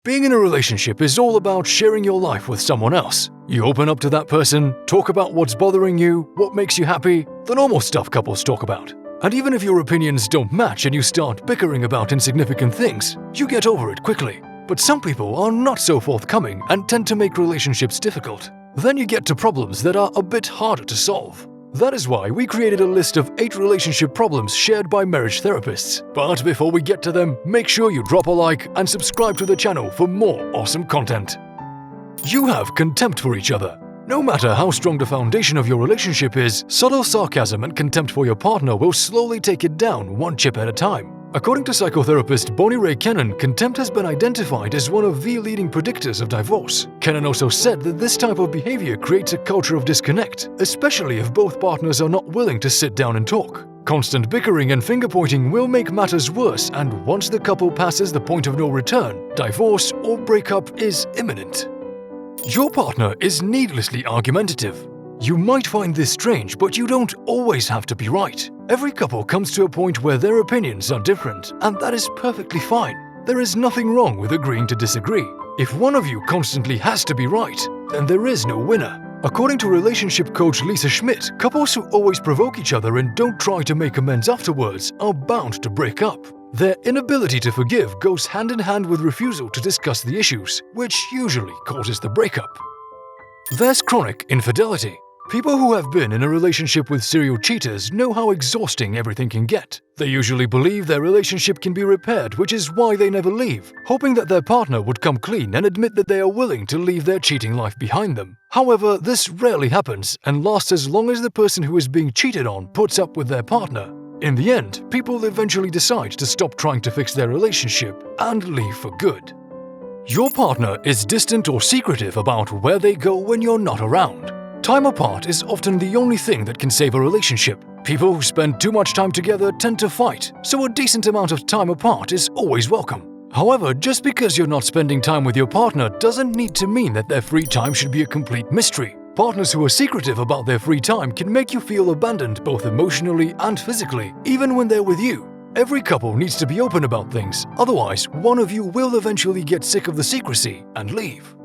Being in a relationship is all about sharing your life with someone else. You open up to that person, talk about what's bothering you, what makes you happy, the normal stuff couples talk about. And even if your opinions don't match and you start bickering about insignificant things, you get over it quickly. But some people are not so forthcoming and tend to make relationships difficult. Then you get to problems that are a bit harder to solve. That is why we created a list of 8 relationship problems shared by marriage therapists. But before we get to them, make sure you drop a like and subscribe to the channel for more awesome content. You have contempt for each other. No matter how strong the foundation of your relationship is, subtle sarcasm and contempt for your partner will slowly take it down one chip at a time. According to psychotherapist Bonnie Ray Kennan, contempt has been identified as one of the leading predictors of divorce. Kennan also said that this type of behavior creates a culture of disconnect, especially if both partners are not willing to sit down and talk. Constant bickering and finger-pointing will make matters worse, and once the couple passes the point of no return, divorce or breakup is imminent. Your partner is needlessly argumentative. You might find this strange, but you don't always have to be right. Every couple comes to a point where their opinions are different, and that is perfectly fine. There is nothing wrong with agreeing to disagree. If one of you constantly has to be right, then there is no winner. According to relationship coach Lisa Schmidt, couples who always provoke each other and don't try to make amends afterwards are bound to break up. Their inability to forgive goes hand in hand with refusal to discuss the issues, which usually causes the breakup. There's chronic infidelity. People who have been in a relationship with serial cheaters know how exhausting everything can get. They usually believe their relationship can be repaired, which is why they never leave, hoping that their partner would come clean and admit that they are willing to leave their cheating life behind them. However, this rarely happens and lasts as long as the person who is being cheated on puts up with their partner. In the end, people eventually decide to stop trying to fix their relationship and leave for good. Your partner is distant or secretive about where they go when you're not around. Time apart is often the only thing that can save a relationship. People who spend too much time together tend to fight, so a decent amount of time apart is always welcome. However, just because you're not spending time with your partner doesn't need to mean that their free time should be a complete mystery. Partners who are secretive about their free time can make you feel abandoned both emotionally and physically, even when they're with you. Every couple needs to be open about things, otherwise one of you will eventually get sick of the secrecy and leave.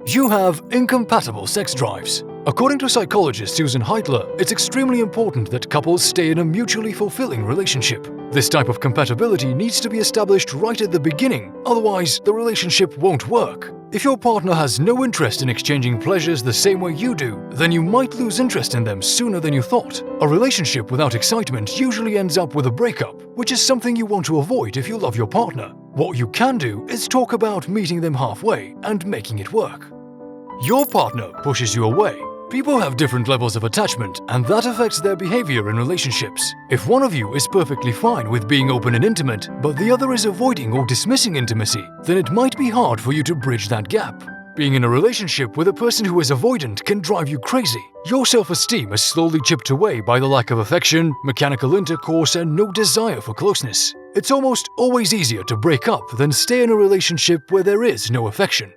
You have incompatible sex drives. According to psychologist Susan Heitler, it's extremely important that couples stay in a mutually fulfilling relationship. This type of compatibility needs to be established right at the beginning, otherwise the relationship won't work. If your partner has no interest in exchanging pleasures the same way you do, then you might lose interest in them sooner than you thought. A relationship without excitement usually ends up with a breakup, which is something you want to avoid if you love your partner. What you can do is talk about meeting them halfway and making it work. Your partner pushes you away. People have different levels of attachment, and that affects their behavior in relationships. If one of you is perfectly fine with being open and intimate, but the other is avoiding or dismissing intimacy, then it might be hard for you to bridge that gap. Being in a relationship with a person who is avoidant can drive you crazy. Your self-esteem is slowly chipped away by the lack of affection, mechanical intercourse, and no desire for closeness. It's almost always easier to break up than stay in a relationship where there is no affection.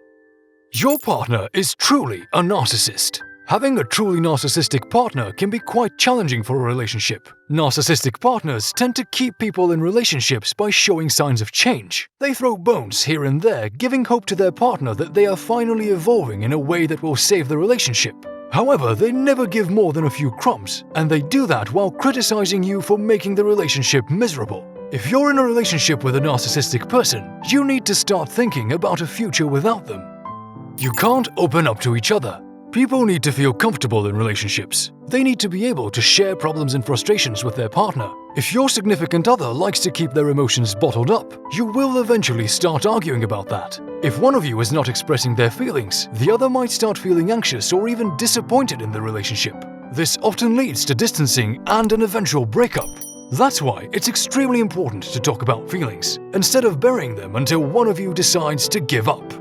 Your partner is truly a narcissist. Having a truly narcissistic partner can be quite challenging for a relationship. Narcissistic partners tend to keep people in relationships by showing signs of change. They throw bones here and there, giving hope to their partner that they are finally evolving in a way that will save the relationship. However, they never give more than a few crumbs, and they do that while criticizing you for making the relationship miserable. If you're in a relationship with a narcissistic person, you need to start thinking about a future without them. You can't open up to each other. People need to feel comfortable in relationships. They need to be able to share problems and frustrations with their partner. If your significant other likes to keep their emotions bottled up, you will eventually start arguing about that. If one of you is not expressing their feelings, the other might start feeling anxious or even disappointed in the relationship. This often leads to distancing and an eventual breakup. That's why it's extremely important to talk about feelings, instead of burying them until one of you decides to give up.